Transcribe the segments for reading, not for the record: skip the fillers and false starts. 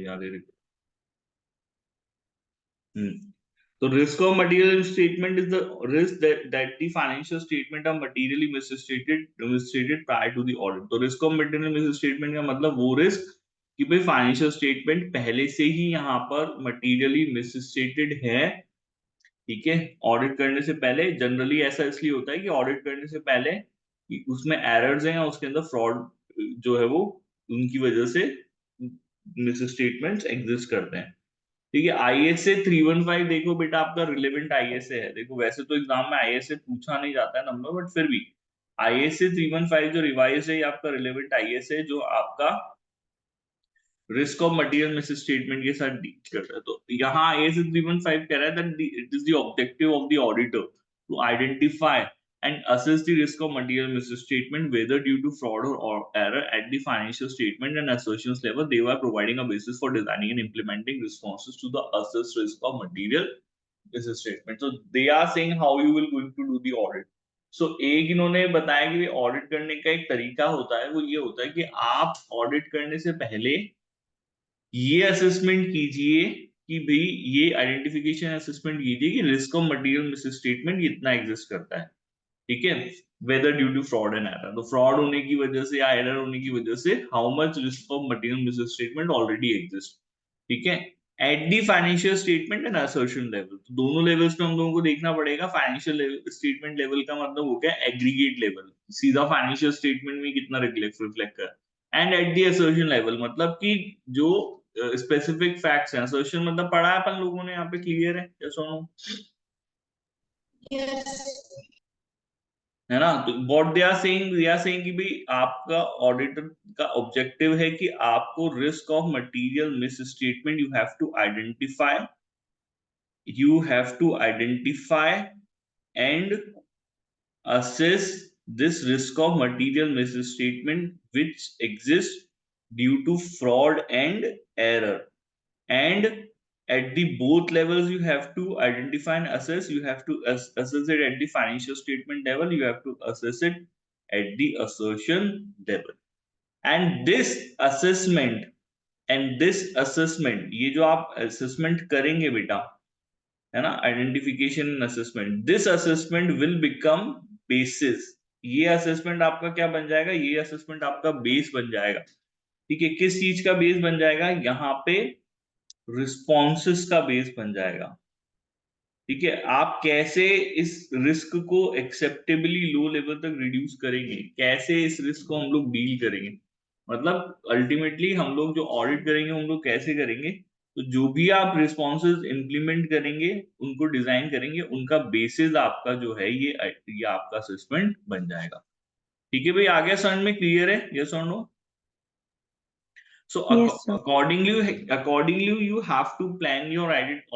आगे देखो। So risk of material misstatement is the risk that the financial statement are materially misstated prior to the audit. तो risk of material misstatement का मतलब वो risk कि भाई फाइनेंशियल स्टेटमेंट पहले से ही यहाँ पर मटीरियली मिसस्टेटेड है, ठीक है, ऑडिट करने से पहले। जनरली ऐसा इसलिए होता है कि ऑडिट करने से पहले कि उसमें एरर्स हैं या उसके अंदर फ्रॉड जो है वो उनकी वजह से मिसस्टेटमेंट्स एग्जिस्ट करते हैं, ठीक है। ISA 315 देखो बेटा, आपका रिलेवेंट ISA है। देखो वैसे तो एग्जाम में ISA पूछा नहीं जाता है नंबर, बट फिर भी ISA 315 जो रिवाइज है, ये आपका रिलेवेंट ISA है जो आपका रिस्क ऑफ मटेरियल मिसस्टेटमेंट के साथ डील करता है। तो यहाँ ISA 315 कह रहा है that it is the objective of the auditor to identify and assess the risk of material misstatement whether due to fraud or error at the financial statement and assertions level. They were providing a basis for designing and implementing responses to the assessed risk of material misstatement. So they are saying how you will going to do the audit. So एक इन्होंने बताया कि audit करने का एक तरीका होता है, वो ये होता है कि आप ऑडिट करने से पहले ये असेसमेंट कीजिए कि भाई ये आइडेंटिफिकेशन असेसमेंट कीजिए कि रिस्क ऑफ मटेरियल मिसस्टेटमेंट इतना एग्जिस्ट करता है, ठीक है, whether due to fraud and error. तो फ्रॉड होने की वजह से या एरर होने की वजह से how much risk of material misstatement already exist, ठीक है, at the financial statement and assertion level. तो दोनों लेवल्स पे हम लोगों को देखना पड़ेगा। फाइनेंशियल स्टेटमेंट लेवल का मतलब हो गया एग्रीगेट लेवल, सीधा फाइनेंशियल स्टेटमेंट में कितना रिफ्लेक्ट कर, and at the assertion level मतलब कि जो स्पेसिफिक फैक्ट्स हैं। असर्शन मतलब पढ़ा है अपन लोगों ने, यहाँ पे क्लियर है या सुनो? है ना। तो व्हाट दे आर सेइंग कि भाई आपका ऑडिटर का ऑब्जेक्टिव है कि आपको risk of material misstatement you have to identify and assess this risk of material misstatement which exists due to fraud and error, and at the both levels you have to identify and assess. You have to assess it at the financial statement level, you have to assess it at the assertion level, and this assessment ये जो आप assessment करेंगे बेटा, है ना, identification and assessment, this assessment will become basis. ये assessment आपका क्या बन जाएगा? ये असेसमेंट आपका बेस बन जाएगा, ठीक है। किस चीज का बेस बन जाएगा? यहाँ पे रिस्पॉन्सेस का बेस बन जाएगा, ठीक है। आप कैसे इस रिस्क को एक्सेप्टेबली लो लेवल तक रिड्यूस करेंगे, कैसे इस रिस्क को हम लोग डील करेंगे, मतलब अल्टीमेटली हम लोग जो ऑडिट करेंगे हम लोग कैसे करेंगे। तो जो भी आप रिस्पॉन्सेज इंप्लीमेंट करेंगे, उनको डिजाइन करेंगे, उनका बेसिस आपका जो है ये आपका असेसमेंट बन जाएगा, ठीक है भाई। आगे समझ में क्लियर है? यस और no? So Yes, sir. accordingly you have to plan your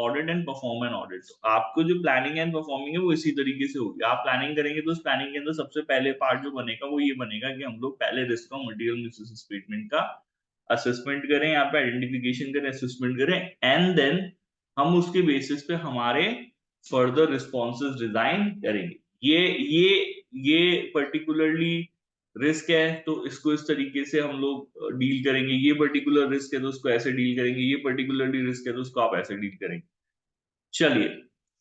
audit and perform an audit. तो आपको जो प्लानिंग एंड परफॉर्मिंग है वो इसी तरीके से होगी। आप प्लानिंग करेंगे तो उस प्लानिंग के अंदर सबसे पहले पार्ट जो बनेगा वो ये बनेगा कि हम लोग पहले रिस्क ऑफ मटेरियल मिसस्टेटमेंट का असेसमेंट करें, यहाँ पे आइडेंटिफिकेशन करें, असेसमेंट करें, एंड देन हम उसके बेसिस पे हमारे फर्दर रिस्पॉन्सेज डिजाइन करेंगे। ये पर्टिकुलरली रिस्क है तो इसको इस तरीके से हम लोग डील करेंगे, ये पर्टिकुलर रिस्क है तो उसको ऐसे डील करेंगे, ये पर्टिकुलरली रिस्क है तो उसको आप ऐसे डील करेंगे। चलिए,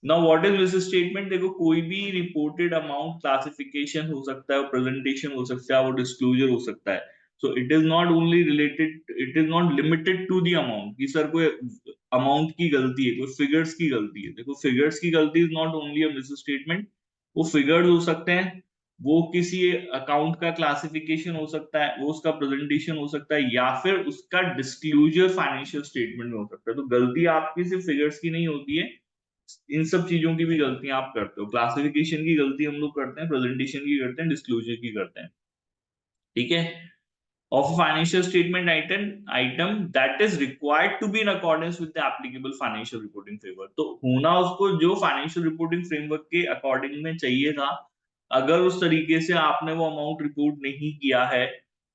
now what is risk statement? देखो कोई भी रिपोर्टेड अमाउंट क्लासिफिकेशन हो सकता है, प्रेजेंटेशन हो सकता है, वो डिस्क्लोजर हो सकता है। So it is not only related, it is not limited to the amount कि सर कोई अमाउंट की गलती है, कोई फिगर्स की गलती है। देखो फिगर्स की गलती is not only a miss statement, वो फिगर्स हो सकते हैं, वो किसी अकाउंट का क्लासिफिकेशन हो सकता है, वो उसका प्रेजेंटेशन हो सकता है, या फिर उसका डिस्क्लोजर फाइनेंशियल स्टेटमेंट में हो सकता है। तो गलती आपकी सिर्फ फिगर्स की नहीं होती है, इन सब चीजों की भी गलतियां आप करते हो। क्लासिफिकेशन की गलती हम लोग करते हैं, प्रेजेंटेशन की करते हैं, डिस्क्लोजर की करते हैं, ठीक है। Of financial statement item that is required to be in accordance with the applicable financial reporting framework. तो होना उसको जो फाइनेंशियल रिपोर्टिंग फ्रेमवर्क के अकॉर्डिंग में चाहिए था, अगर उस तरीके से आपने वो अमाउंट रिपोर्ट नहीं किया है,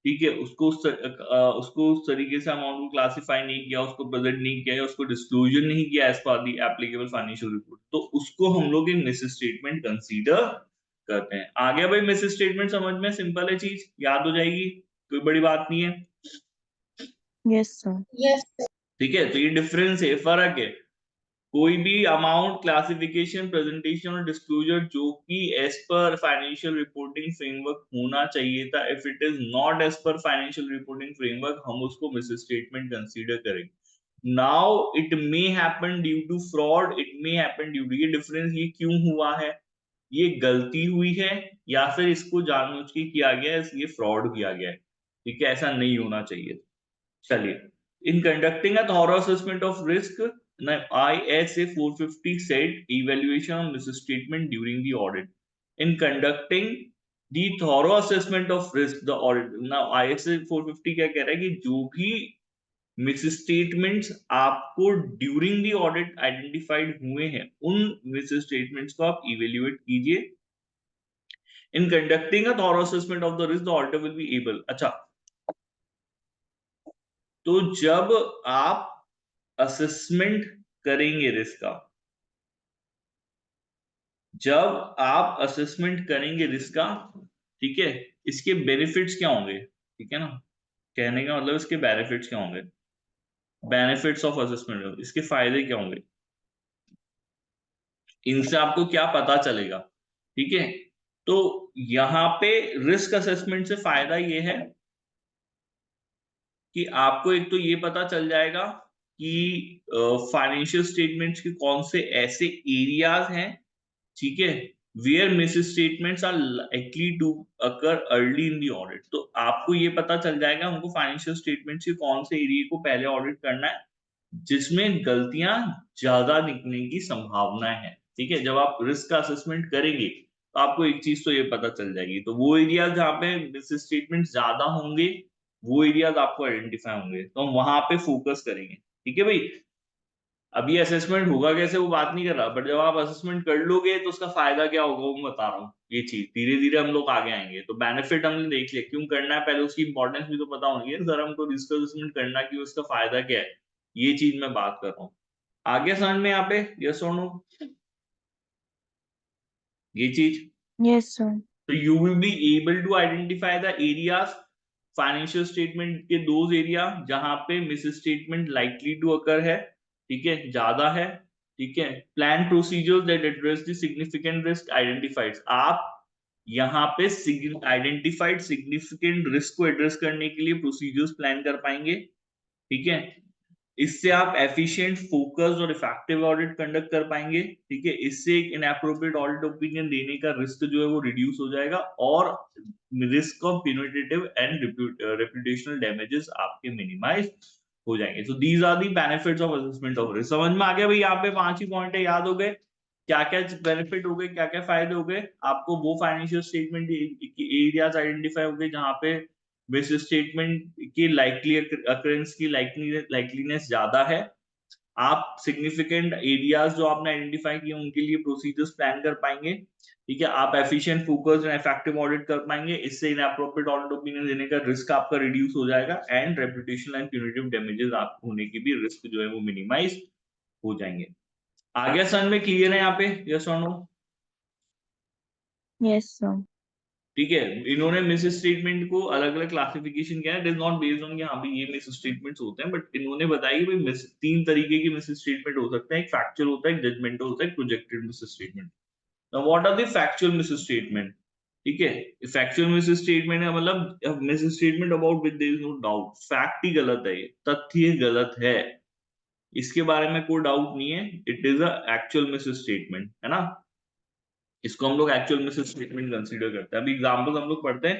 ठीक है, उसको उस तरीके से अमाउंट को क्लासिफाई नहीं किया, उसको प्रेजेंट नहीं किया, उसको डिस्क्लोजर नहीं किया as per the applicable financial report, तो उसको हम लोग एक मिस स्टेटमेंट कंसीडर करते हैं। आ गया भाई मिस स्टेटमेंट समझ में? सिंपल है, चीज याद हो जाएगी, कोई बड़ी बात नहीं है। Yes, sir. Yes, sir. ठीक है, तो ये डिफरेंस है, फर्क है। कोई भी अमाउंट, क्लासिफिकेशन, प्रेजेंटेशन और डिस्क्लोजर जो कि as per financial reporting framework होना चाहिए था, if it is not as per financial reporting framework, हम उसको मिस स्टेटमेंट कंसीडर करेंगे। Now it may happen due to fraud, it may happen due to, ये डिफरेंस ये क्यों हुआ है, ये गलती हुई है या फिर इसको जानबूझ के किया गया है, ये फ्रॉड किया गया है। ठीक है, ऐसा नहीं होना चाहिए। चलिए, in conducting a thorough assessment of risk, now ISA 450 said evaluation of misstatement during the audit. In conducting the thorough assessment of risk, the audit, now ISA 450 क्या कह रहा है कि जो भी मिसस्टेटमेंट्स आपको ड्यूरिंग दी ऑडिट आइडेंटिफाइड हुए हैं, उन मिसस्टेटमेंट्स को आप इवेल्युएट कीजिए। In conducting a thorough assessment of the risk, the auditor will be able, अच्छा, तो जब आप असेसमेंट करेंगे रिस्क का, जब आप असेसमेंट करेंगे रिस्क का, ठीक है, इसके बेनिफिट्स क्या होंगे, ठीक है ना, कहने का मतलब इसके बेनिफिट्स क्या होंगे, बेनिफिट्स ऑफ असेसमेंट, इसके फायदे क्या होंगे, इनसे आपको क्या पता चलेगा। ठीक है, तो यहाँ पे रिस्क असेसमेंट से फायदा ये है कि आपको एक तो ये पता चल जाएगा कि फाइनेंशियल स्टेटमेंट्स के कौन से ऐसे एरियाज हैं, ठीक है, where misstatements are likely to occur early in the audit, तो आपको ये पता चल जाएगा हमको फाइनेंशियल स्टेटमेंट्स के कौन से एरिया को पहले ऑडिट करना है जिसमें गलतियां ज्यादा निकलने की संभावना है। ठीक है, जब आप रिस्क का असेसमेंट करेंगे तो आपको एक चीज तो ये पता चल जाएगी, तो वो एरिया जहाँ पे मिस स्टेटमेंट ज्यादा होंगे, वो एरियाज आपको आइडेंटिफाई होंगे, तो हम वहां पे फोकस करेंगे। ठीक है भाई, अब ये असेसमेंट होगा कैसे वो बात नहीं कर रहा, बट जब आप असेसमेंट कर लोगे तो उसका फायदा क्या होगा वो मैं बता रहा हूँ। ये चीज धीरे धीरे हम लोग आगे आएंगे, तो बेनिफिट हमने देख लिया क्यों करना है, पहले उसकी इंपॉर्टेंस भी तो पता होनी है सर, हमको रिस्क असेसमेंट करना क्यों, उसका फायदा क्या है, ये चीज मैं बात कर रहा हूँ। आगे समझ में यहाँ पे, यस और नो, ये चीज, Yes, sir. तो you will be able to identify the areas, financial statement के दोज एरिया जहां पे misstatement likely to occur है, ठीक है, ज्यादा है। ठीक है, plan procedures that address the significant risk identified, आप यहाँ पे आइडेंटिफाइड सिग्निफिकेंट रिस्क को एड्रेस करने के लिए प्रोसीजर्स प्लान कर पाएंगे। ठीक है, इससे आप एफिशिएंट, फोकस्ड और इफेक्टिव ऑडिट कंडक्ट कर पाएंगे। ठीक है, इससे एक इनएप्रोप्रिएट ऑडिट ओपिनियन देने का रिस्क जो है वो रिड्यूस हो जाएगा, और risk of punitive and reputational damages आपके मिनिमाइज हो जाएंगे। So these are the benefits of assessment of risk. समझ में आ गया भाई, यहाँ पे 5 ही पॉइंट है, याद हो गए क्या क्या बेनिफिट हो गए, क्या क्या फायदे हो गए आपको, वो फाइनेंशियल स्टेटमेंट एरियाज आइडेंटिफाई हो गए जहां पे मिस स्टेटमेंट की लाइकली अकरेंस की लाइकलीनेस ज्यादा है। आप सिग्निफिकेंट एरियाज जो आपने आइडेंटिफाई किए उनके लिए प्रोसीजर्स प्लान कर पाएंगे। ठीक है, आप efficient, focused and effective audit कर पाएंगे, इससे इनएप्रोप्रिएट ऑडिट ओपिनियन देने का रिस्क आपका रिड्यूस हो जाएगा, and reputational and punitive damages आप होने के भी रिस्क जो है वो मिनिमाइज हो जाएंगे। आगे सन में क्लियर है यहाँ पे, यस और नो? Yes, sir. ठीक है, इन्होंने मिस स्टेटमेंट को अलग अलग क्लासिफिकेशन किया है, it is not based on कि हाँ भाई ये मिस स्टेटमेंट्स होते हैं, बट इन्होंने बताया कि भाई मिस 3 तरीके की मिस स्टेटमेंट हो सकता है, एक फैक्चुअल होता है, एक जजमेंटल होता है, एक projected misstatement. Now what are the factual misstatement? ठीक है, फैक्चुअल मिस स्टेटमेंट है मतलब misstatement about which there is no doubt, fact ही गलत है, ये तथ्य गलत है, इसके बारे में कोई डाउट नहीं है, it is a actual miss statement, है ना, इसको हम लोग एक्चुअल मिस स्टेटमेंट कंसीडर करते हैं। अभी एग्जांपल हम लोग पढ़ते हैं,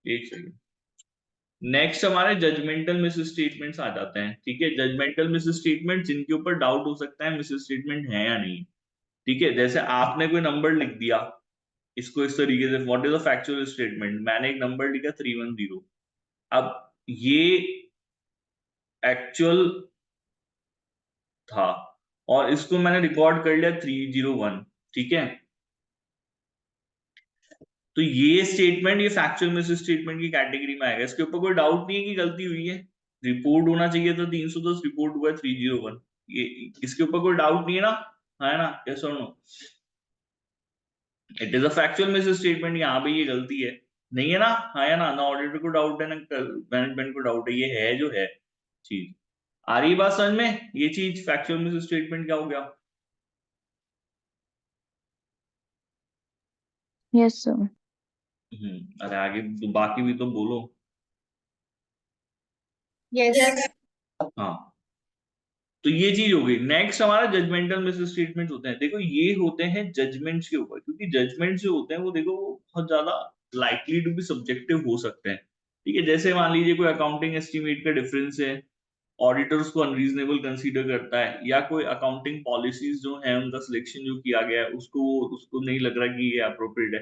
एक सेकंड। नेक्स्ट हमारे जजमेंटल मिस स्टेटमेंट्स आ जाते हैं। ठीक है, जजमेंटल मिस स्टेटमेंट जिनके ऊपर डाउट हो सकता है मिस स्टेटमेंट है या नहीं। ठीक है, जैसे आपने कोई नंबर लिख दिया, इसको इस तरीके से, what is a factual statement, मैंने एक नंबर लिखा 310, अब ये एक्चुअल था और इसको मैंने रिकॉर्ड कर लिया 301। ठीक है, तो ये स्टेटमेंट, ये फैक्चुअल मिस स्टेटमेंट की कैटेगरी में आएगा, इसके ऊपर कोई डाउट नहीं है कि गलती हुई है, रिपोर्ट होना चाहिए था 310, रिपोर्ट हुआ 301, ये इसके ऊपर कोई डाउट नहीं है ना, है ना, यस और no, it is a factual misstatement, यहाँ पे ये गलती है, नहीं है ना, हाँ, है ना, ना ऑडिटर को डाउट है ना मैनेजमेंट को डाउट है, ये है जो है चीज। आ रही बात समझ में? ये चीज फैक्चुअल मिस स्टेटमेंट क्या हो गया? Yes sir. अरे आगे तो बाकी भी तो बोलो। यस। हाँ, तो ये चीज हो गई। नेक्स्ट हमारा जजमेंटल मिस स्टेटमेंट होते हैं। देखो ये होते हैं जजमेंट्स के ऊपर, क्योंकि जजमेंट्स जो होते हैं वो देखो वो बहुत ज्यादा लाइकली टू बी सब्जेक्टिव हो सकते हैं। ठीक है, जैसे मान लीजिए कोई अकाउंटिंग एस्टिमेट का डिफरेंस है, ऑडिटर उसको अनरीजनेबल कंसीडर करता है, या कोई अकाउंटिंग पॉलिसीज जो है उनका सिलेक्शन जो किया गया है उसको उसको नहीं लग रहा कि ये अप्रोप्रिएट है।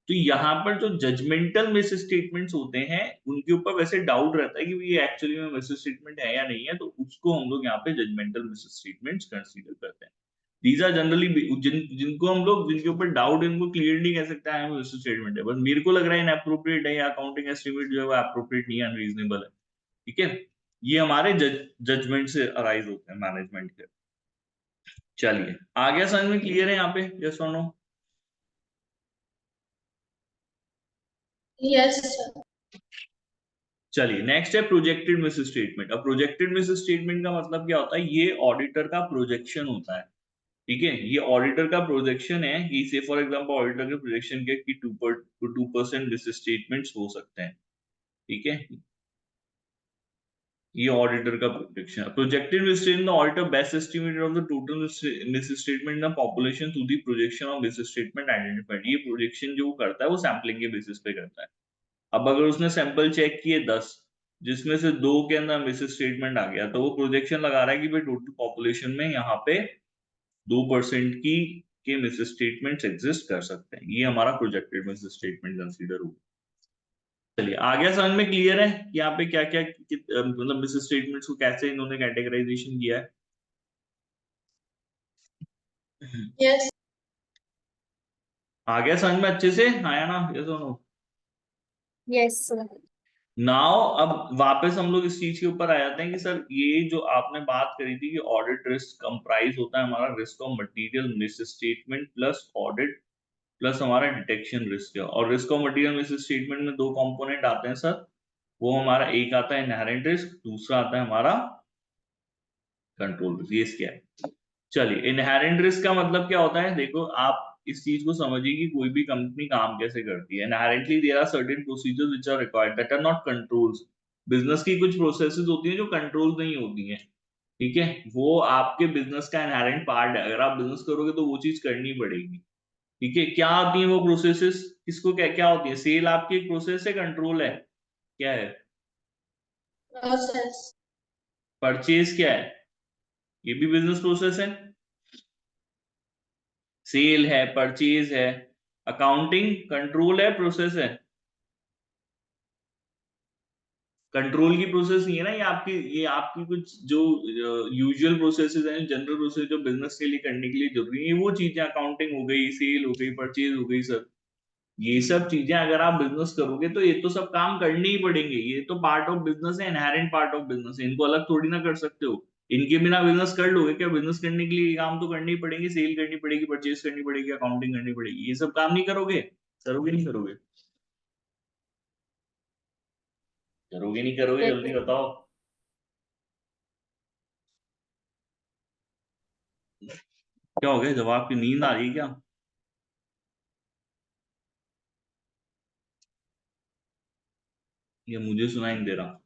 तो यहाँ पर जो जजमेंटल मिस स्टेटमेंट्स होते हैं उनके ऊपर वैसे डाउट रहता है कि ये एक्चुअली में मिस स्टेटमेंट है या नहीं है, तो उसको हम लोग यहाँ पे जजमेंटल मिस स्टेटमेंट्स कंसीडर करते हैं। दीज आर जनरली जिनको हम लोग जिनके ऊपर डाउट है उनको क्लियरली कह सकते हैं मिस स्टेटमेंट है, बस मेरे को लग रहा है इनअप्रोप्रिएट है या अकाउंटिंग एस्टिमेट जो है वो अप्रोप्रिएट नहीं है, अनरीजनेबल है। ठीक है, ये हमारे जजमेंट से अराइज होते हैं मैनेजमेंट के। चलिए आगे समझ में क्लियर है यहाँ पे? यस और नो? यस। चलिए नेक्स्ट है प्रोजेक्टेड मिस स्टेटमेंट। अब प्रोजेक्टेड मिस स्टेटमेंट का मतलब क्या होता है? ये ऑडिटर का प्रोजेक्शन होता है। ठीक है, ये ऑडिटर का प्रोजेक्शन है कि से फॉर एग्जांपल ऑडिटर के प्रोजेक्शन के कि 2% मिस स्टेटमेंट्स हो सकते हैं। ठीक है, ये ऑडिटर का प्रोजेक्शन है। Projected miss statement, the auditor best estimate of the total miss statement in population through the projection of miss statement identified. ये प्रोजेक्शन जो वो करता है वो सैम्पलिंग के बेसिस पे करता है। अब अगर उसने सैंपल चेक किए 10, जिसमें से 2 के अंदर मिस स्टेटमेंट आ गया, तो वो प्रोजेक्शन लगा रहा है कि भाई टोटल पॉपुलेशन में यहाँ पे 2% की के मिस स्टेटमेंट्स एग्जिस्ट कर सकते हैं। ये हमारा प्रोजेक्टेड मिस स्टेटमेंट कंसीडर होगा। चलिए आगे समझ में क्लियर है कि यहाँ पे क्या क्या मतलब मिस स्टेटमेंट्स को कैसे इन्होंने कैटेगराइजेशन किया है? यस। आ गया समझ में अच्छे से? आया ना? ये दोनों यस सर। नाउ अब वापस हम लोग इस चीज के ऊपर आ जाते हैं कि सर ये जो आपने बात करी थी कि ऑडिट रिस्क कंप्राइज होता है हमारा risk of material miss statement plus audit plus हमारा डिटेक्शन रिस्क है। और risk of material miss statement में 2 कंपोनेंट आते हैं सर। वो हमारा एक आता है इनहेरेंट रिस्क, दूसरा आता है हमारा कंट्रोल रिस्क। ये क्या है? चलिए इनहेरेंट रिस्क का मतलब क्या होता है? देखो आप इस चीज को समझिए कि कोई भी कंपनी काम कैसे करती है। Inherently there are certain procedures which are required that are not controls. Business की कुछ प्रोसेसेस होती हैं जो कंट्रोल नहीं होती हैं। ठीक है, वो आपके बिजनेस का इनहेरेंट पार्ट है, अगर आप बिजनेस करोगे तो वो चीज करनी पड़ेगी। ठीक है, क्या आती है वो प्रोसेसेस? किसको क्या क्या होती है? सेल आपकी एक प्रोसेस है, कंट्रोल है, क्या है? प्रोसेस। परचेज क्या है? ये भी बिजनेस प्रोसेस है। सेल है, परचेज है। अकाउंटिंग कंट्रोल है, प्रोसेस है? कंट्रोल की प्रोसेस नहीं है ना ये आपकी कुछ जो यूजुअल प्रोसेसेस हैं, जनरल प्रोसेस जो बिजनेस के लिए करने के लिए जरूरी है, वो चीजें अकाउंटिंग हो गई, सेल हो गई, परचेज हो गई सर। ये सब चीजें अगर आप बिजनेस करोगे तो ये तो सब काम करने ही पड़ेंगे। ये तो पार्ट ऑफ बिजनेस है, इनहेरेंट पार्ट ऑफ बिजनेस है, इनको अलग थोड़ी ना कर सकते हो। इनके बिना बिजनेस कर लोगे क्या? बिजनेस करने के लिए ये काम तो करने ही पड़ेंगे, सेल करनी पड़ेगी, परचेज करनी पड़ेगी, अकाउंटिंग करनी पड़ेगी। ये सब काम नहीं करोगे? करोगे नहीं करोगे? करोगे नहीं करोगे? जल्दी बताओ। क्या हो गया? जवाब की नींद आ रही है क्या? ये मुझे सुनाई नहीं दे रहा।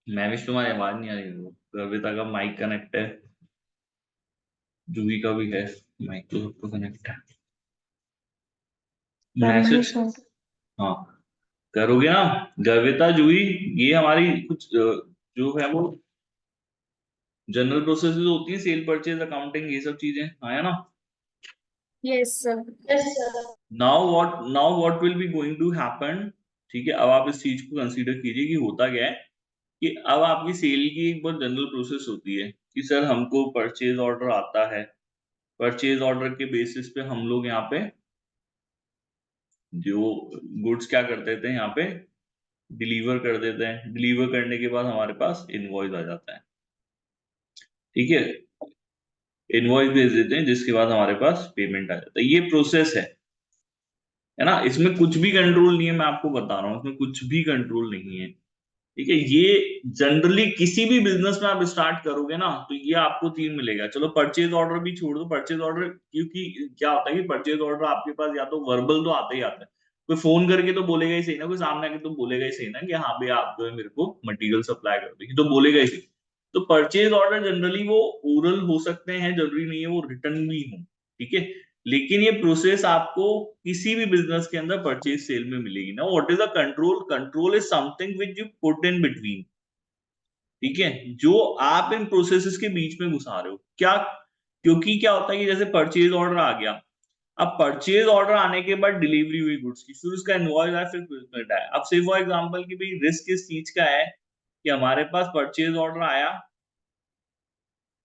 मैं भी तुम्हारी आवाज नहीं आ रही मेरे को। कविता का माइक कनेक्ट है, जूही का भी है, माइक तो सबको कनेक्ट है। Family message, sir. हाँ करोगे ना? गर्विता, जूही, ये हमारी कुछ जो है वो जनरल प्रोसेसेस होती है, सेल परचेज अकाउंटिंग ये सब चीजें, आया ना? Yes sir. Yes sir. Now what will be going to happen? ठीक है, अब आप इस चीज को कंसीडर कीजिए कि होता क्या है कि अब आपकी सेल की एक बहुत जनरल प्रोसेस होती है कि सर हमको परचेज ऑर्डर आता है। परचेज ऑर्डर के बेसिस पे हम लोग यहाँ पे जो गुड्स क्या कर देते हैं, यहाँ पे डिलीवर कर देते हैं। डिलीवर करने के बाद हमारे पास इनवॉइस आ जाता है। ठीक है, इनवॉइस भेज देते हैं जिसके बाद हमारे पास पेमेंट आ जाता है। ये प्रोसेस है। है ना, इसमें कुछ भी कंट्रोल नहीं है, मैं आपको बता रहा हूँ, इसमें कुछ भी कंट्रोल नहीं है। ठीक है, ये जनरली किसी भी बिजनेस में आप स्टार्ट करोगे ना तो ये आपको 3 मिलेगा। चलो परचेज ऑर्डर भी छोड़ दो, परचेज ऑर्डर क्योंकि क्या होता है कि परचेज ऑर्डर आपके पास या तो वर्बल तो आता ही आता है, कोई फोन करके तो बोलेगा ही सही ना, कोई सामने आके तो बोलेगा ही सही ना कि हाँ भाई आप जो है मेरे को मटेरियल सप्लाई कर दो, तो बोलेगा ही सही। तो परचेज ऑर्डर जनरली वो ओरल हो सकते हैं, जरूरी नहीं है वो रिटर्न भी हो। ठीक है, लेकिन ये प्रोसेस आपको किसी भी बिजनेस के अंदर परचेज सेल में मिलेगी ना। What is a control? Control is something which you put in between. ठीक है, जो आप इन प्रोसेसेस के बीच में घुसा रहे हो क्या, क्योंकि क्या होता है कि जैसे परचेज ऑर्डर आ गया, अब परचेज ऑर्डर आने के बाद डिलीवरी हुई गुड्स की, फिर उसका इनवॉइस आया, फिर पेमेंट आया। अब से फॉर एग्जांपल कि भाई रिस्क किस चीज का है कि हमारे पास परचेज ऑर्डर आया,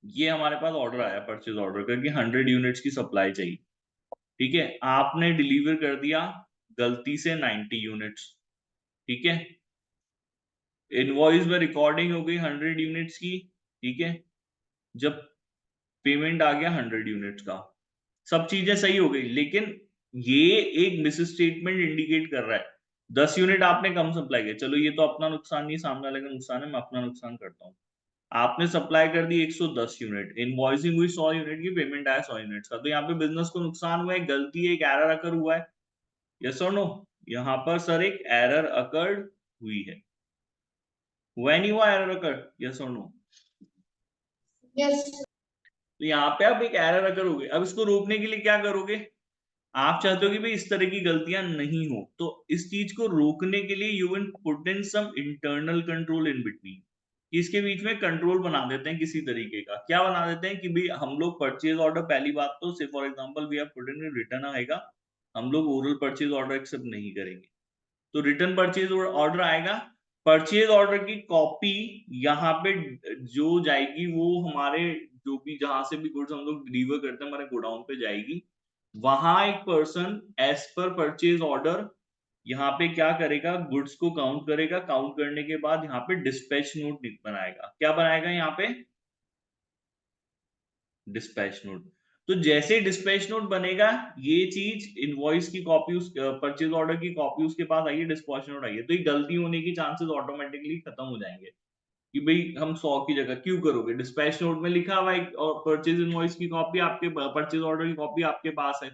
ये हमारे पास ऑर्डर आया परचेज ऑर्डर का कि 100 यूनिट्स की सप्लाई चाहिए। ठीक है, आपने डिलीवर कर दिया गलती से 90 यूनिट्स। ठीक है, इनवॉइस में रिकॉर्डिंग हो गई 100 यूनिट्स की। ठीक है, जब पेमेंट आ गया 100 यूनिट्स का, सब चीजें सही हो गई, लेकिन ये एक मिस स्टेटमेंट इंडिकेट कर रहा है 10 यूनिट आपने कम सप्लाई किया। चलो ये तो अपना नुकसान नहीं, सामने वाले का नुकसान है, मैं अपना नुकसान करता हूँ। आपने सप्लाई कर दी 110 यूनिट, इनवॉइसिंग हुई 100 यूनिट की, पेमेंट आया 100 यूनिट्स का, तो यहाँ पे बिजनेस को नुकसान हुआ है, गलती है, एक एरर अकर हुआ है। यस और नो? यहाँ पर सर एक एरर अकर्ड हुई है, हुआ नहीं हुआ एरर अकर्ड? यस और नो? यस। तो यहाँ पे अब एक एरर अगर हो गई, अब इसको रोकने के लिए क्या करोगे? आप चाहते हो कि भाई इस तरह की गलतियां नहीं हो, तो इस चीज को रोकने के लिए you will put in some internal control in between. इसके बीच में कंट्रोल बना देते हैं किसी तरीके का। क्या बना देते हैं कि भाई हम लोग परचेज ऑर्डर, पहली बात तो से for example we have put in return आएगा, हम लोग ओरल परचेज ऑर्डर एक्सेप्ट नहीं करेंगे। तो रिटर्न परचेज ऑर्डर आएगा, परचेज ऑर्डर की कॉपी यहाँ पे जो जाएगी वो हमारे, जो भी जहां से भी गुड्स हम लोग डिलीवर करते हैं हमारे गोडाउन पे जाएगी। वहां एक person as per purchase order यहाँ पे क्या करेगा, गुड्स को काउंट करेगा, काउंट करने के बाद यहाँ पे डिस्पैच नोट बनाएगा। क्या बनाएगा यहाँ पे? Dispatch note. तो जैसे डिस्पैच नोट बनेगा, ये चीज इनवॉइस की कॉपी, उस परचेज ऑर्डर की कॉपी उसके पास आई है, डिस्पैच नोट आई है, तो ये गलती होने की चांसेस ऑटोमेटिकली खत्म हो जाएंगे कि भाई हम 100 की जगह क्यों करोगे, डिस्पैच नोट में लिखा हुआ है और परचेज इनवॉइस की कॉपी आपके, परचेज ऑर्डर की कॉपी आपके पास है,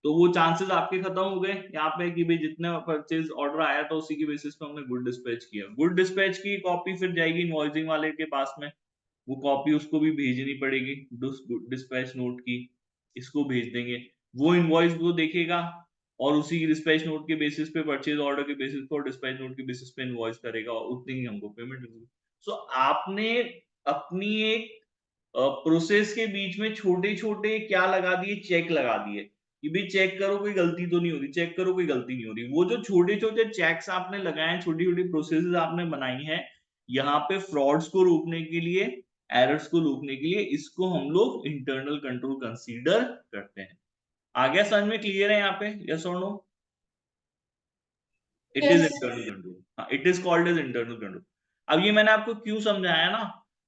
तो वो चांसेस आपके खत्म हो गए यहाँ पे कि भाई जितना परचेज ऑर्डर आया था उसी की बेसिस पे हमने गुड डिस्पैच किया। गुड डिस्पैच की कॉपी फिर जाएगी इनवॉइसिंग वाले के पास में, वो कॉपी उसको भी भेजनी पड़ेगी डिस्पैच नोट की, इसको भेज देंगे, वो इनवॉइस को देखेगा और उसी डिस्पैच नोट के बेसिस पे, परचेज ऑर्डर के बेसिस पे और डिस्पैच नोट के बेसिस पे इनवॉइस करेगा और उतनी ही हमको पेमेंट मिलेगी। सो आपने अपनी एक प्रोसेस के बीच में छोटे छोटे क्या लगा दिए, चेक लगा दिए कि भाई चेक करो कोई गलती तो नहीं हो रही, चेक करो कोई गलती नहीं हो रही। वो जो छोटे छोटे चेक्स आपने लगाए हैं, छोटी छोटी प्रोसेसेस आपने बनाई हैं यहाँ पे फ्रॉड्स को रोकने के लिए, एरर्स को रोकने के लिए, इसको हम लोग इंटरनल कंट्रोल कंसीडर करते हैं। आ गया समझ में? क्लियर है यहाँ पे? यस और no? It is internal control, हाँ, it is called as internal control. अब ये मैंने आपको क्यों समझाया ना,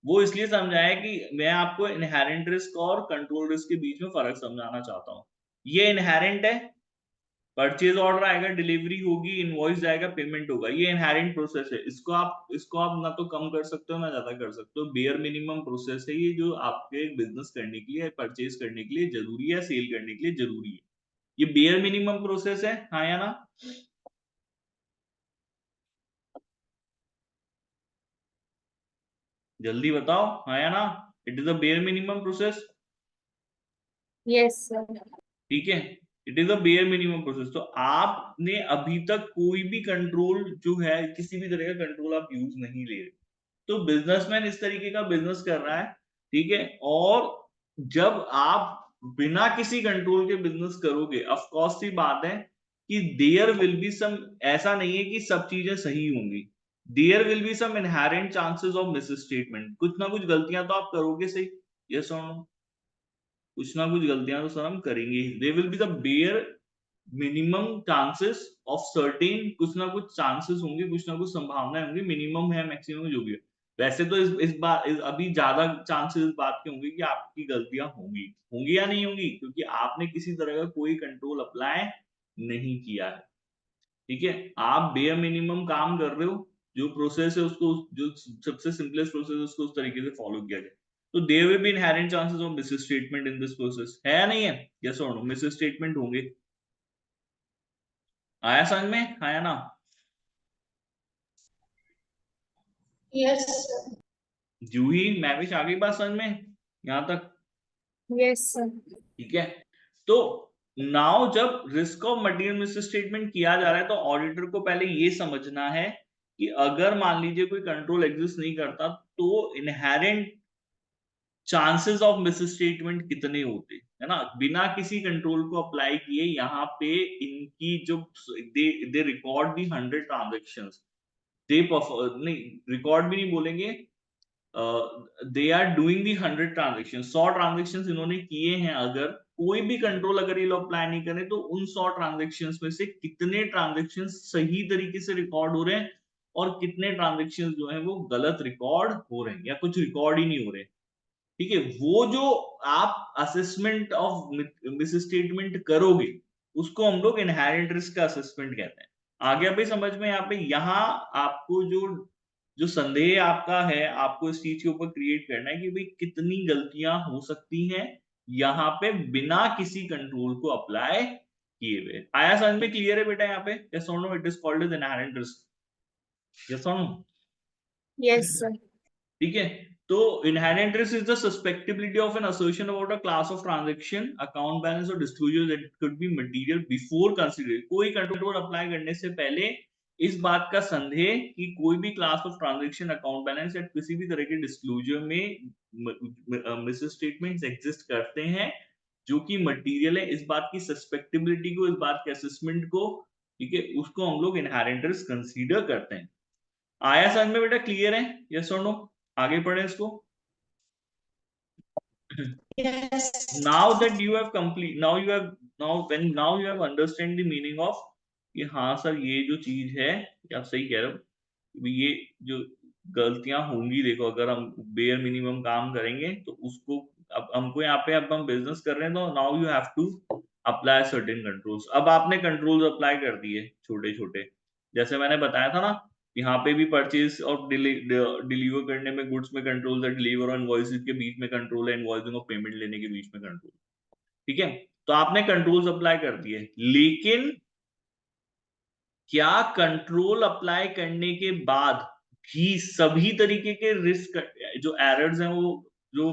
वो इसलिए समझाया कि मैं आपको इनहेरेंट रिस्क और कंट्रोल रिस्क के बीच में फर्क समझाना चाहता हूँ। ये इनहेरेंट है, परचेज ऑर्डर आएगा, डिलीवरी होगी, इनवॉइस जाएगा, पेमेंट होगा, ये इनहेरेंट प्रोसेस है। इसको आप ना तो कम कर सकते हो ना ज्यादा कर सकते हो, बेयर मिनिमम प्रोसेस है ये, जो आपके बिजनेस करने के लिए, परचेज करने के लिए जरूरी है, सेल करने के लिए जरूरी है। ये बेयर मिनिमम प्रोसेस है, हाँ या ना? जल्दी बताओ, हाँ या ना? It is a bare minimum process. Yes sir. ठीक है, it is a bare minimum process. तो आपने अभी तक कोई भी कंट्रोल जो है, किसी भी तरह का कंट्रोल आप यूज नहीं ले रहे। तो बिजनेसमैन इस तरीके का बिजनेस कर रहा है। ठीक है, और जब आप बिना किसी कंट्रोल के बिजनेस करोगे, ऑफ कोर्स सी बात है कि देयर विल बी सम, ऐसा नहीं है कि सब चीजें सही होंगी, there will be some inherent chances of misstatement, कुछ ना कुछ गलतियां तो आप करोगे सही। यस और नो? कुछ ना कुछ गलतियां तो सर हम करेंगे ही, they will be the bare minimum chances of certain, कुछ ना कुछ चांसेस होंगे, कुछ ना कुछ संभावनाएं होंगी, मिनिमम है मैक्सिमम जो भी है। वैसे तो इस बार अभी ज्यादा चांसेस इस बात के होंगे कि आपकी गलतियां होंगी, होंगी या नहीं होंगी, क्योंकि आपने किसी तरह का कोई कंट्रोल अप्लाई नहीं किया है। ठीक है, आप बेयर मिनिमम काम कर रहे हो, जो प्रोसेस है उसको, जो सबसे सिंपलेस्ट प्रोसेस है उसको उस तरीके से फॉलो किया जाए, तो there will be inherent chances of misstatement in this process, है या नहीं है? यस और नो, मिस स्टेटमेंट होंगे। आया समझ में, आया ना? Yes, sir. जूही मैविश आ गई बात समझ में यहां तक? Yes, sir. ठीक है, तो नाउ जब risk of material miss statement किया जा रहा है तो ऑडिटर को पहले ये समझना है कि अगर मान लीजिए कोई कंट्रोल एग्जिस्ट नहीं करता तो inherent chances of miss statement कितने होते है ना, बिना किसी कंट्रोल को अप्लाई किए यहाँ पे इनकी जो दे रिकॉर्ड दी 100 ट्रांजेक्शंस, दे नहीं रिकॉर्ड भी नहीं बोलेंगे, they are doing the 100 transaction, 100 transaction इन्होंने किए हैं, अगर कोई भी कंट्रोल अगर ये लोग अप्लाई नहीं करें तो उन 100 ट्रांजेक्शन में से कितने ट्रांजेक्शन सही तरीके से रिकॉर्ड हो रहे हैं और कितने ट्रांजेक्शन जो है वो गलत रिकॉर्ड हो रहे हैं या कुछ रिकॉर्ड ही नहीं हो रहे। ठीक है, वो जो आप असेसमेंट ऑफ मिस स्टेटमेंट करोगे उसको हम लोग इनहेरेंट रिस्क का असेसमेंट कहते हैं। आगे अभी समझ में, यहाँ पे यहाँ आपको जो जो संदेह आपका है आपको इस चीज के ऊपर क्रिएट करना है कि भाई कितनी गलतियां हो सकती हैं यहाँ पे बिना किसी कंट्रोल को अप्लाई किए हुए। आया समझ में, क्लियर है बेटा यहाँ पे? यस और no, it is called as inherent risk. Yes और नो? Yes, sir. ठीक है, तो inherent risk is the susceptibility of an assertion about a class of transaction, account balance or disclosure that could be material before considered। कोई control apply करने से पहले इस बात का संदेह कि कोई भी class of transaction, account balance या किसी भी तरह के डिस्क्लोजर में मिस स्टेटमेंट्स एग्जिस्ट करते हैं जो कि मटेरियल है, इस बात की सस्पेक्टेबिलिटी को, इस बात के असेसमेंट को, ठीक है, उसको हम लोग इनहेरेंट रिस्क कंसीडर करते हैं। आया समझ में बेटा, क्लियर है? यस और नो? आगे पढ़े इसको। Yes. Now that you have complete, now you have understand the meaning of कि हाँ सर ये जो चीज है, आप सही कह रहे हो, ये जो गलतियां होंगी, देखो अगर हम बेयर मिनिमम काम करेंगे तो उसको, अब हमको यहाँ पे, अब हम बिजनेस कर रहे हैं तो now you have to apply certain controls. अब आपने कंट्रोल्स अप्लाई कर दिए छोटे छोटे, जैसे मैंने बताया था ना, यहाँ पे भी परचेज और डिलीवर करने में गुड्स में कंट्रोल है, डिलीवर और इनवॉइसेस के बीच में कंट्रोल है, इनवॉइसिंग और पेमेंट लेने के बीच में कंट्रोल। ठीक है, तो आपने कंट्रोल्स अप्लाई कर दिए, लेकिन क्या कंट्रोल अप्लाई करने के बाद भी सभी तरीके के रिस्क, जो एरर्स हैं वो, जो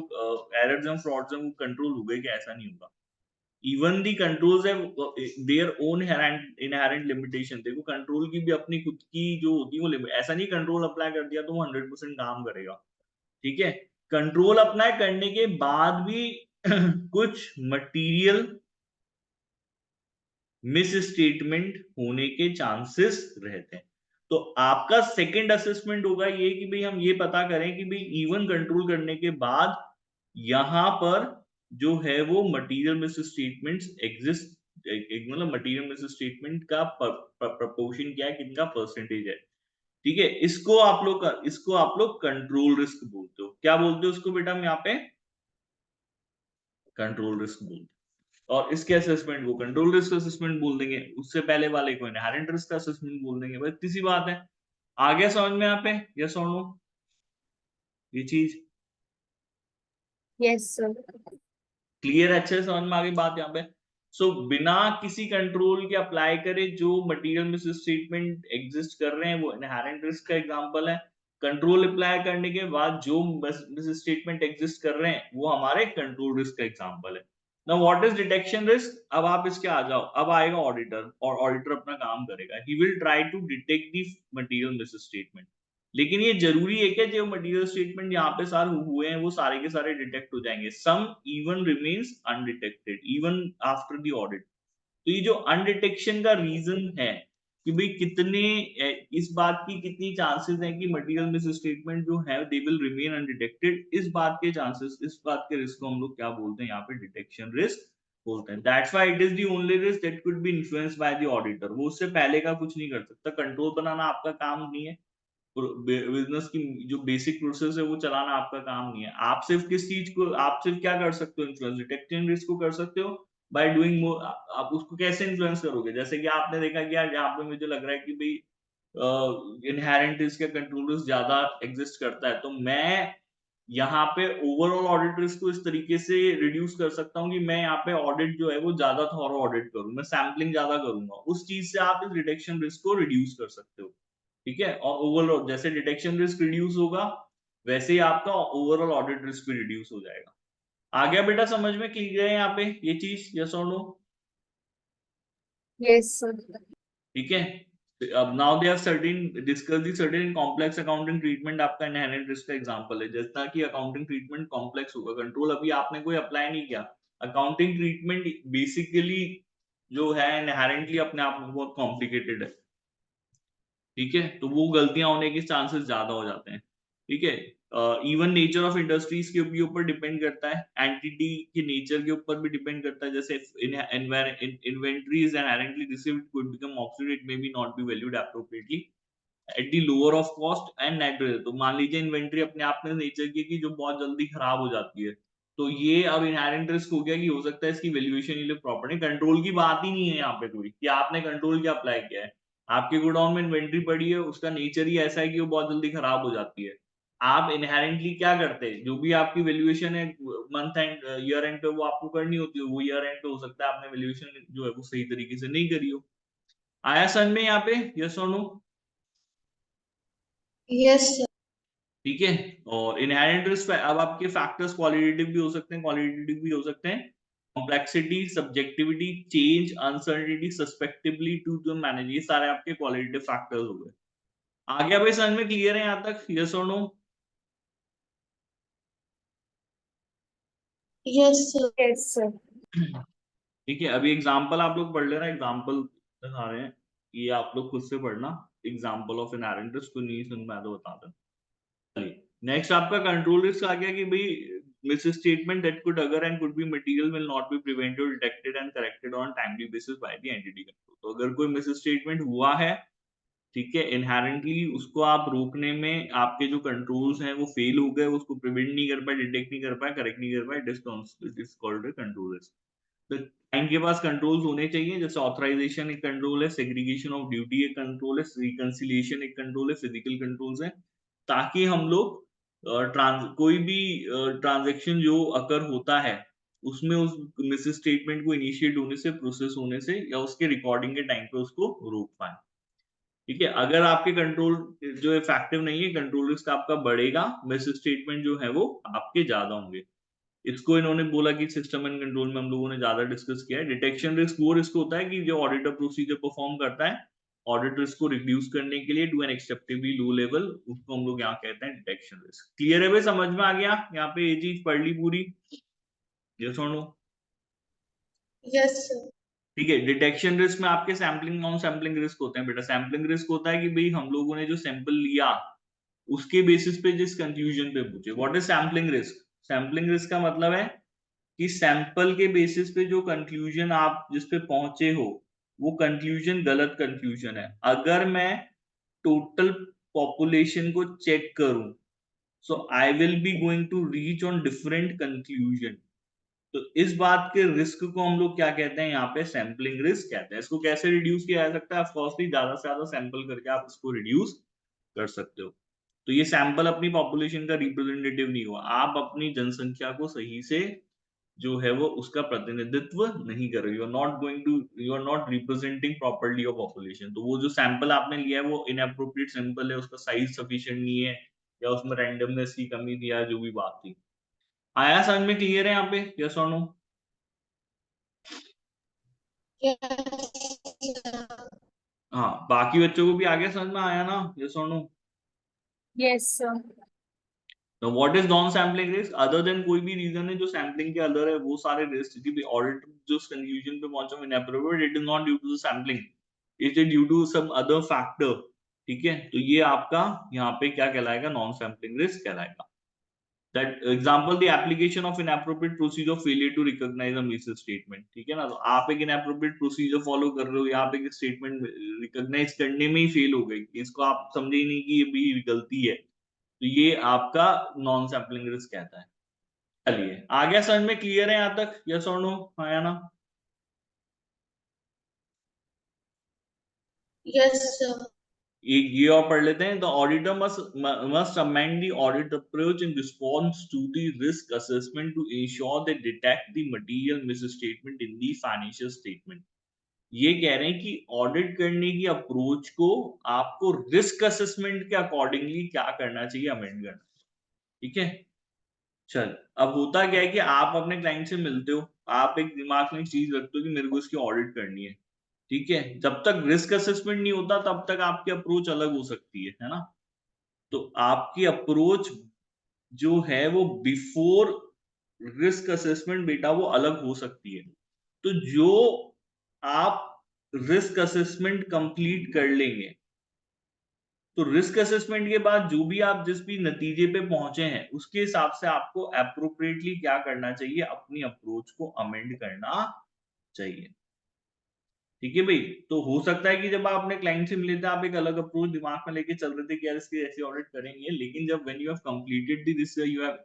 एरर्स हैं फ्रॉड्स हैं वो कंट्रोल हो गए? क्या ऐसा नहीं होगा? इवन दी कंट्रोल्स है देयर ओन इनहेरेंट लिमिटेशन। देखो कंट्रोल की भी अपनी खुद की जो होती है वो लिमिट, ऐसा नहीं कंट्रोल अप्लाई कर दिया तो वो 100% काम करेगा। ठीक है, कंट्रोल अप्लाई करने के बाद भी कुछ मटेरियल मिस स्टेटमेंट होने के चांसेस रहते हैं। तो आपका सेकंड असेसमेंट होगा ये कि भाई हम ये पता करें कि भाई इवन कंट्रोल करने के बाद यहां पर जो है वो मटेरियल मिस स्टेटमेंट्स एग्जिस्ट, मतलब मटेरियल मिस स्टेटमेंट का प्रपोर्शन क्या है, कितना परसेंटेज है। ठीक है, इसको आप लोग कंट्रोल रिस्क बोलते हो। क्या बोलते हो उसको बेटा? हम यहाँ पे कंट्रोल रिस्क बोलते हैं। और इसके असेसमेंट को कंट्रोल रिस्क असेसमेंट बोल देंगे, उससे पहले वाले को इनहेरेंट रिस्क असेसमेंट बोल देंगे, बस इतनी सी बात है। आगे समझ में यहाँ पे? यस और नो ये चीज Yes, sir. क्लियर? अच्छे से समझ में आ गई बात यहाँ पे? सो बिना किसी कंट्रोल के अप्लाई करे जो मटेरियल मिस स्टेटमेंट एग्जिस्ट कर रहे हैं वो इनहेरेंट रिस्क का एग्जांपल है। कंट्रोल अप्लाई करने के बाद जो मिस स्टेटमेंट एग्जिस्ट कर रहे हैं वो हमारे कंट्रोल रिस्क का एग्जांपल है। Now what is detection risk? अब आप इसके आ जाओ, अब आएगा ऑडिटर और ऑडिटर अपना काम करेगा, he will try to detect the material misstatement. लेकिन ये जरूरी है क्या जो मटेरियल स्टेटमेंट यहाँ पे सारे हुए हैं वो सारे के सारे डिटेक्ट हो जाएंगे? Some even remains undetected even after the audit. तो ये जो अनडिटेक्शन का रीजन है कि भाई कितने, इस बात की कितनी चांसेस है कि मटेरियल मिस स्टेटमेंट जो है दे विल रिमेन अनडिटेक्टेड, इस बात के चांसेस, इस बात के रिस्क को हम लोग क्या बोलते हैं यहाँ पे? डिटेक्शन रिस्क बोलते हैं। That's why it is the only risk that could be influenced by the auditor. वो उससे पहले का कुछ नहीं कर सकता, कंट्रोल बनाना आपका काम नहीं है, बिजनेस की जो बेसिक प्रोसेस है वो चलाना आपका काम नहीं है। आप सिर्फ किस चीज को, आप सिर्फ क्या कर सकते हो? इन्फ्लुएंस डिटेक्शन रिस्क को कर सकते हो बाय डूइंग मोर। आप उसको कैसे इन्फ्लुएंस करोगे? जैसे कि आपने देखा कि यार यहाँ पे मुझे लग रहा है कि भाई इनहेरेंट रिस्क या कंट्रोल रिस्क ज्यादा एग्जिस्ट करता है, तो मैं यहाँ पे ओवरऑल ऑडिट रिस्क को इस तरीके से रिड्यूस कर सकता हूँ कि मैं यहाँ पे ऑडिट जो है वो ज्यादा थॉरो ऑडिट करूँ, मैं सैम्पलिंग ज्यादा करूंगा। उस चीज से आप इस डिटेक्शन रिस्क को रिड्यूस कर सकते हो, ठीक है। और ओवरऑल जैसे डिटेक्शन रिस्क रिड्यूस होगा, वैसे ही आपका ओवरऑल ऑडिट रिस्क भी रिड्यूस हो जाएगा। आ गया बेटा समझ में? क्लियर है यहाँ पे ये चीज? यस और नो? Yes, sir. ठीक है। अब now they have certain discuss the certain complex accounting treatment आपका इनहेरेंट रिस्क का एग्जांपल है। जैसा कि अकाउंटिंग ट्रीटमेंट कॉम्प्लेक्स होगा, कंट्रोल अभी आपने कोई अप्लाई नहीं किया। अकाउंटिंग ट्रीटमेंट बेसिकली जो है इनहेरेंटली अपने आप में बहुत कॉम्प्लिकेटेड है, ठीक है। तो वो गलतियां होने के चांसेस ज्यादा हो जाते हैं, ठीक है। इवन नेचर ऑफ इंडस्ट्रीज के भी ऊपर डिपेंड करता है, एंटिटी के नेचर के ऊपर भी डिपेंड करता है। जैसे inventory is inherently received could become obsolete, it may be not be valued appropriately at the lower of cost and net. तो मान लीजिए इन्वेंटरी अपने आप में नेचर की कि जो बहुत जल्दी खराब हो जाती है, तो ये अब इनहेरेंट रिस्क हो गया कि हो सकता है इसकी वैल्यूएशन ये लोग प्रॉपर नहीं। कंट्रोल की बात ही नहीं है यहाँ पे कोई कि आपने कंट्रोल क्या अप्लाई किया है। आपके गोडाउन में इन्वेंटरी पड़ी है, उसका नेचर ही ऐसा है कि वो बहुत जल्दी खराब हो जाती है। आप इनहेरेंटली क्या करते हैं, जो भी आपकी वैल्यूएशन है मंथ एंड ईयर एंड पे वो आपको करनी होती है, वो ईयर एंड पे हो सकता है आपने वैल्यूएशन जो है वो सही तरीके से नहीं करी हो। आया समझ में यहाँ पे? यस और नो? Yes, sir. ठीक है। और इनहेरेंट रिस्क अब आपके फैक्टर्स क्वालिटेटिव भी हो सकते हैं, क्वालिटेटिव भी हो सकते हैं। Complexity, subjectivity, change, uncertainty, susceptibility to the manage, ये सारे आपके क्वालिटेटिव फैक्टर्स हो गए। आ गया भाई समझ में? क्लियर है यहाँ तक? यस और no? Yes, sir. Yes, sir. ठीक है। अभी एग्जांपल आप लोग पढ़ लेना, एग्जांपल दिखा रहे हैं, ये आप लोग खुद से पढ़ना। एग्जांपल ऑफ इनहेरेंट रिस्क को नहीं सुन, मैं तो बता दूं। नेक्स्ट आपका कंट्रोल रिस्क आ गया कि भाई मिस स्टेटमेंट दैट कुड अगर and could be material will not be prevented, detected and corrected on timely basis by the entity control. तो अगर कोई मिस स्टेटमेंट हुआ है, ठीक है, इनहेरेंटली उसको आप रोकने में आपके जो कंट्रोल्स हैं वो फेल हो गए, उसको प्रिवेंट नहीं कर पाए, डिटेक्ट नहीं कर पाए, करेक्ट नहीं कर पाए, it is called control risk. तो क्लाइंट के पास कंट्रोल्स होने चाहिए, जैसे ऑथराइजेशन एक कंट्रोल है, सेग्रीगेशन ऑफ ड्यूटी एक कंट्रोल है, रिकंसिलिएशन एक कंट्रोल है, फिजिकल कंट्रोल्स है, ताकि हम लोग कोई भी ट्रांजेक्शन जो अकर होता है उसमें उस मिस स्टेटमेंट को इनिशिएट होने से, प्रोसेस होने से या उसके रिकॉर्डिंग के टाइम पे उसको रोक पाए, ठीक है। अगर आपके कंट्रोल जो इफेक्टिव नहीं है, कंट्रोल रिस्क आपका बढ़ेगा, मिस स्टेटमेंट जो है वो आपके ज्यादा होंगे। इसको इन्होंने बोला कि सिस्टम एंड कंट्रोल में हम लोगों ने ज्यादा डिस्कस किया है। डिटेक्शन रिस्क वो रिस्क होता है कि जो ऑडिटर प्रोसीजर परफॉर्म करता है ऑडिट रिस्क को रिड्यूस करने के लिए to an acceptably low level, उसको हम लोग यहाँ कहते हैं डिटेक्शन रिस्क। क्लियर है भाई? समझ में आ गया यहाँ पे? ये चीज पढ़ ली पूरी? यस और नो? Yes, sir. ठीक है। डिटेक्शन रिस्क में आपके सैम्पलिंग नॉन सैम्पलिंग रिस्क होते हैं बेटा। सैम्पलिंग रिस्क होता है कि भाई हम लोगों ने जो सैंपल लिया उसके बेसिस पे जिस कंक्लूजन पे पूछे। What is sampling risk? Sampling risk का मतलब है कि सैंपल के बेसिस पे जो कंक्लूजन आप जिस पे पहुंचे हो वो कंक्लूजन गलत कंक्लूजन है। अगर मैं टोटल पॉपुलेशन को चेक करूं, so I will be going to reach on different conclusion. तो इस बात के रिस्क को हम लोग क्या कहते हैं यहाँ पे? सैम्पलिंग रिस्क कहते हैं। इसको कैसे रिड्यूस किया जा सकता है? ऑफकोर्सली ज्यादा से ज्यादा सैंपल करके आप इसको रिड्यूस कर सकते हो। तो ये सैंपल अपनी पॉपुलेशन का रिप्रेजेंटेटिव नहीं हुआ, आप अपनी जनसंख्या को सही से जो है वो उसका प्रतिनिधित्व नहीं कर रहे। You are not going to, you are not representing properly your population. तो वो जो सैंपल आपने लिया है वो इनअप्रोप्रिएट सैंपल है, उसका साइज सफिशिएंट नहीं है, या उसमें रैंडमनेस की कमी थी, या जो भी बात थी। आया समझ में? क्लियर है यहाँ पे? यस और नो? Yes, sir. हाँ, बाकी बच्चों को भी आगे समझ में आया ना? यस और नो? Yes, sir. तो what is non sampling risk? Other than कोई भी रीजन है जो सैम्पलिंग के अंदर है, वो सारे रिस्क की ऑडिट जो कंक्लूजन पे पहुंचा inappropriate, it is not due to the sampling, it is due to some other factor, ठीक है। तो ये आपका यहाँ पे क्या कहलाएगा? नॉन सैम्पलिंग रिस्क कहलाएगा। That example the application of inappropriate procedure, failure to recognise a misstatement, ठीक है ना। तो आप एक इनएप्रोप्रिएट प्रोसीजर फॉलो कर रहे हो, यहाँ पे एक स्टेटमेंट रिकॉग्नाइज करने में ही फेल हो गई, इसको आप समझे ही नहीं कि ये भी गलती है, तो ये आपका नॉन सैम्पलिंग रिस्क कहता है। चलिए आ गया समझ में? क्लियर है यहाँ तक? यस और नो? आया ना? Yes, sir. एक ये और पढ़ लेते हैं. The auditor must amend the audit approach in response to the risk assessment to ensure they detect the material misstatement in the financial statement. ये कह रहे हैं कि ऑडिट करने की अप्रोच को आपको रिस्क असेसमेंट के अकॉर्डिंगली क्या करना चाहिए, अमेंड करना. ठीक है. चल, अब होता क्या है कि आप अपने क्लाइंट से मिलते हो, आप एक दिमाग में एक चीज रखते हो कि मेरे को इसकी ऑडिट करनी है. ठीक है. जब तक रिस्क असेसमेंट नहीं होता तब तक आपकी अप्रोच अलग हो सकती है ना. तो आपकी अप्रोच जो है वो बिफोर रिस्क असेसमेंट बेटा वो अलग हो सकती है. तो जो आप रिस्क असेसमेंट कंप्लीट कर लेंगे तो रिस्क असेसमेंट के बाद जो भी आप जिस भी नतीजे पे पहुंचे हैं उसके हिसाब से आपको अप्रोप्रिएटली क्या करना चाहिए, अपनी अप्रोच को अमेंड करना चाहिए. ठीक है भाई. तो हो सकता है कि जब आप अपने क्लाइंट से मिले थे आप एक अलग अप्रोच दिमाग में लेके चल रहे थे कि यार इसकी ऐसी ऑडिट करेंगे, लेकिन जब when you have completed the this you have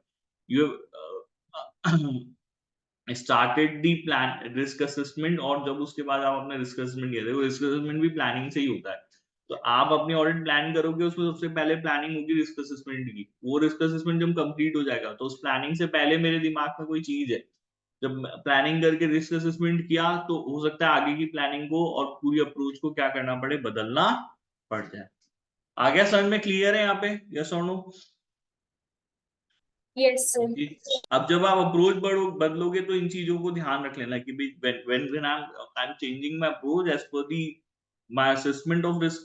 started the plan risk assessment, और जब उसके बाद आप अपने रिस्क असेसमेंट किए थे, वो रिस्क असेसमेंट भी प्लानिंग से ही होता है. तो आप अपनी ऑडिट प्लान करोगे उसमें सबसे पहले प्लानिंग होगी रिस्क असेसमेंट की. वो रिस्क असेसमेंट जब कंप्लीट हो जाएगा तो उस प्लानिंग से पहले मेरे दिमाग में कोई चीज है, जब प्लानिंग करके रिस्क असेसमेंट किया तो हो सकता है आगे की प्लानिंग को और पूरी अप्रोच को क्या करना पड़े, बदलना पड़ जाए. आ गया समझ में? क्लियर है यहाँ पे? यस और नो? Yes, sir. अब जब आप अप्रोच बदलोगे तो इन चीजों को ध्यान रख लेना कि when I am changing my approach as per the my assessment of risk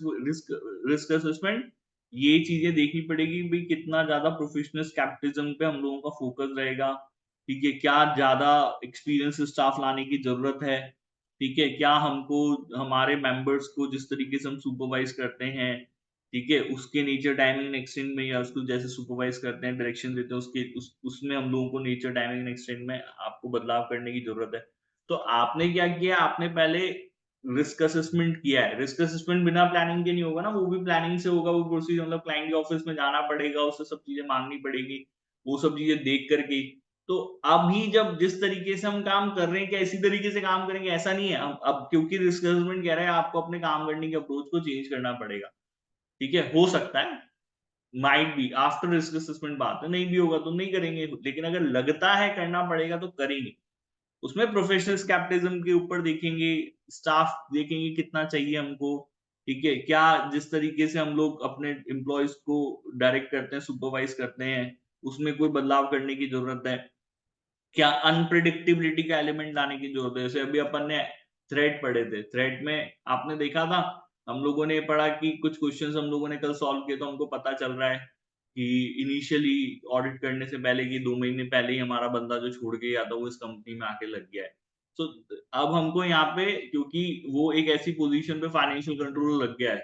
risk assessment, ये चीजें देखनी पड़ेगी भाई कितना ज्यादा प्रोफेशनल स्केप्टिज्म पे हम लोगों का फोकस रहेगा. ठीक है. क्या ज्यादा एक्सपीरियंस स्टाफ लाने की जरूरत है. ठीक है. क्या हमको हमारे मेंबर्स को जिस तरीके से हम सुपरवाइज करते हैं, ठीक है, उसके नेचर टाइमिंग एक्सटेंड में या उसको जैसे सुपरवाइज करते हैं, डायरेक्शन देते हैं, उसमें हम लोगों को नेचर टाइमिंग एक्सटेंड में आपको बदलाव करने की जरूरत है. तो आपने क्या किया, आपने पहले रिस्क असेसमेंट किया है. रिस्क असेसमेंट बिना प्लानिंग के नहीं होगा ना, वो भी प्लानिंग से होगा. वो प्रोसीजर मतलब क्लाइंट के ऑफिस में जाना पड़ेगा, उससे सब चीजें मांगनी पड़ेगी, वो सब चीजें देख करके ही. तो अभी जब जिस तरीके से हम काम कर रहे हैं क्या इसी तरीके से काम करेंगे? ऐसा नहीं है. हम अब क्योंकि रिस्क असेसमेंट कह रहा है आपको अपने काम करने की अप्रोच को चेंज करना पड़ेगा. ठीक है. हो सकता है, might be after risk assessment बात है, नहीं भी होगा तो नहीं करेंगे, लेकिन अगर लगता है करना पड़ेगा तो करेंगे. उसमें प्रोफेशनल कैपिटलिज्म के ऊपर देखेंगे, स्टाफ देखेंगे कितना चाहिए हमको. ठीक है. क्या जिस तरीके से हम लोग अपने एम्प्लॉयज को डायरेक्ट करते हैं, सुपरवाइज करते हैं, उसमें कोई बदलाव करने की जरूरत है. क्या अनप्रिडिक्टेबिलिटी का एलिमेंट लाने की जरूरत है. जैसे अभी अपन ने थ्रेड पढ़े थे, थ्रेड में आपने देखा था, हम लोगों ने पढ़ा कि कुछ क्वेश्चंस हम लोगों ने कल सॉल्व किए तो हमको पता चल रहा है कि इनिशियली ऑडिट करने से पहले की 2 महीने पहले ही हमारा बंदा जो छोड़ के गया था वो इस कंपनी में आके लग गया है. तो अब हमको यहाँ पे क्योंकि वो एक ऐसी पोजीशन पे फाइनेंशियल कंट्रोल लग गया है,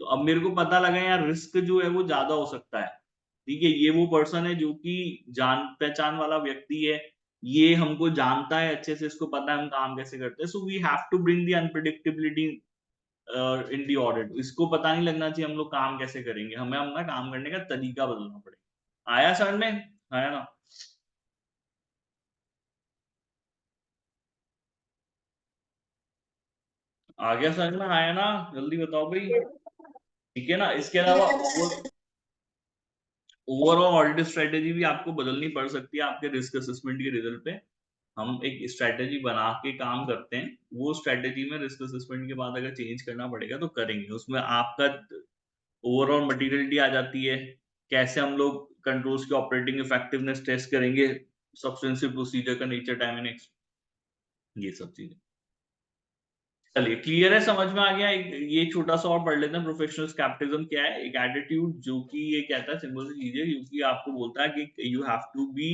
तो अब मेरे को पता लगा यार रिस्क जो है वो ज्यादा हो सकता है. ठीक है. ये वो पर्सन है जो कि जान पहचान वाला व्यक्ति है, ये हमको जानता है अच्छे से, इसको पता है हम काम कैसे करते हैं. So we have to bring the unpredictability in the audit. इसको पता नहीं लगना चाहिए हम लोग काम कैसे करेंगे, हमें अपना काम करने का तरीका बदलना पड़ेगा. आया समझ में? आया ना? आ गया समझ में? आया ना? जल्दी बताओ भाई. ठीक है ना. इसके अलावा ओवरऑल ऑडिट स्ट्रेटेजी भी आपको बदलनी पड़ सकती है आपके रिस्क असेसमेंट के रिजल्ट पे. हम एक स्ट्रेटेजी बना के काम करते हैं, वो स्ट्रेटेजी में रिस्क असेसमेंट के बाद अगर चेंज करना पड़ेगा तो करेंगे. उसमें आपका ओवरऑल मटेरियलिटी आ जाती है, कैसे हम लोग कंट्रोल्स की ऑपरेटिंग इफेक्टिवनेस टेस्ट करेंगे, सब्सटेंसिव प्रोसीजर का नेचर टाइमिंग, ये सब चीजें. चलिए क्लियर है, समझ में आ गया. ये छोटा सा और पढ़ लेते हैं. प्रोफेशनल कैपिटलिज्म क्या है? एक एटीट्यूड जो कि ये कहता है, सिंपल सी चीज है, क्योंकि आपको बोलता है कि you have to be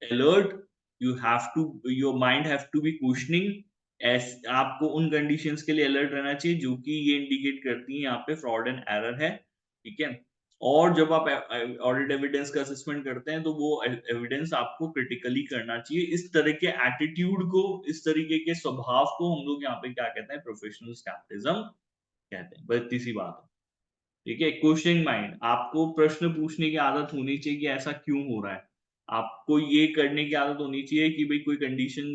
alert, you have to your mind have to be questioning. आपको उन कंडीशंस के लिए अलर्ट रहना चाहिए जो कि ये इंडिकेट करती हैं यहाँ पे फ्रॉड एंड एरर है. ठीक है. और जब आप ऑडिट एविडेंस का असेसमेंट करते हैं तो वो एविडेंस आपको क्रिटिकली करना चाहिए. इस तरह के एटीट्यूड को, इस तरीके के स्वभाव को हम लोग यहाँ पे क्या कहते हैं? प्रोफेशनल कैपिटलिज्म कहते हैं. बस इतनी सी बात है. ठीक है. क्वेश्चनिंग माइंड, आपको प्रश्न पूछने की आदत होनी चाहिए कि ऐसा क्यों हो रहा है. आपको ये करने की आदत होनी चाहिए कि भाई कोई कंडीशन,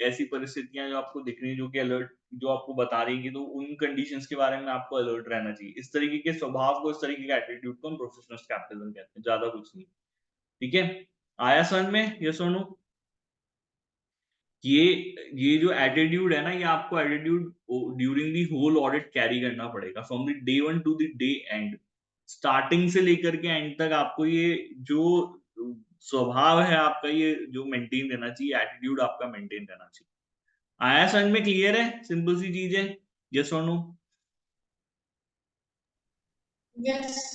ऐसी परिस्थितियां जो आपको दिख रही है, जो कि अलर्ट, जो आपको बता रही है, तो उन कंडीशंस के बारे में आपको अलर्ट रहना चाहिए। इस तरीके के स्वभाव को, इस तरीके के एटीट्यूड को हम प्रोफेशनल कैपिटलिज्म कहते हैं, ज्यादा कुछ नहीं। ठीक है, आया समझ में? यस और नो? ये जो एटीट्यूड है ना, ये आपको attitude during the whole audit carry करना पड़ेगा, from the day 1 to the day end. Starting से लेकर के एंड तक आपको ये जो स्वभाव है आपका, ये जो मेंटेन रहना चाहिए, एटीट्यूड आपका मेंटेन रहना चाहिए। आया समझ में? क्लियर है? सिंपल सी चीज है। यस और नो? यस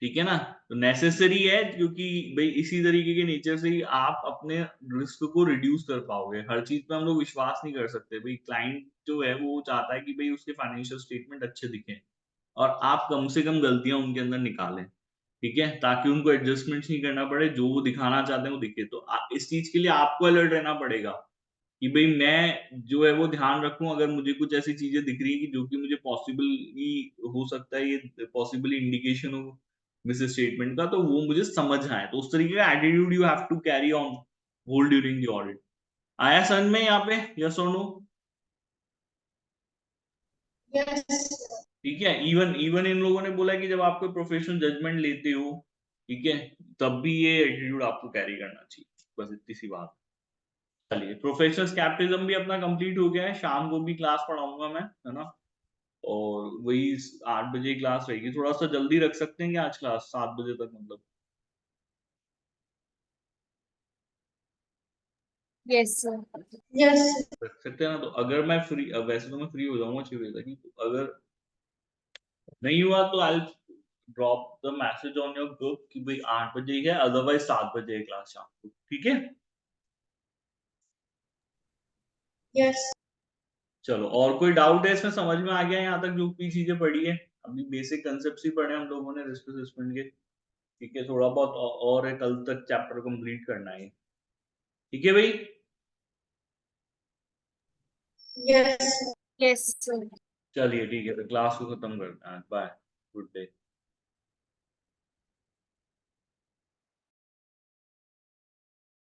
ठीक है ना? तो नेसेसरी है, क्योंकि भाई इसी तरीके के नेचर से ही आप अपने रिस्क को रिड्यूस कर पाओगे। हर चीज पे हम लोग विश्वास नहीं कर सकते। भाई क्लाइंट जो है वो चाहता है कि भाई उसके फाइनेंशियल स्टेटमेंट अच्छे दिखें, और आप कम से कम गलतियां उनके अंदर निकालें। ठीक है, ताकि उनको एडजस्टमेंट नहीं करना पड़े, जो वो दिखाना चाहते हैं वो दिखे। तो इस चीज के लिए आपको अलर्ट रहना पड़ेगा कि भाई मैं जो है वो ध्यान रखूं, अगर मुझे कुछ ऐसी चीजें दिख रही है कि जो कि मुझे पॉसिबली हो सकता है, ये पॉसिबली इंडिकेशन हो मिस स्टेटमेंट का, तो वो मुझे समझ आए। तो उस तरीके का attitude you have to carry on whole during the audit. आया समझ में यहाँ पे? यस और नो? यस ठीक है, इवन इवन इन लोगों ने बोला कि जब आप कोई प्रोफेशनल जजमेंट लेते हो, ठीक है, तब भी ये एटीट्यूड आपको कैरी करना चाहिए। बस इतनी सी बात। चलिए, प्रोफेशनल कैपिटलिज्म भी अपना कंप्लीट हो गया है। शाम को भी क्लास पढ़ाऊंगा मैं, है ना? और वही 8 बजे क्लास रहेगी। थोड़ा सा जल्दी रख सकते हैं क्या आज क्लास, 7 बजे तक मतलब? यस यस रख सकते हैं ना? तो अगर मैं फ्री, वैसे तो मैं फ्री हो जाऊंगा 6 बजे तक ही, तो अगर नहीं हुआ तो I drop the message on your group कि भाई 8 बजे ही है, अदरवाइज 7 बजे है क्लास शाम को। ठीक है, यस चलो, और कोई डाउट है इसमें? समझ में आ गया यहाँ तक जो भी चीजें पढ़ी है? अभी बेसिक कंसेप्ट ही पढ़े हम लोगों ने रिस्क असेसमेंट के। ठीक है, थोड़ा बहुत और है, कल तक चैप्टर कंप्लीट करना है। ठीक है भाई, यस यस चलिए ठीक है, तो क्लास को खत्म करते हैं। Bye, good day.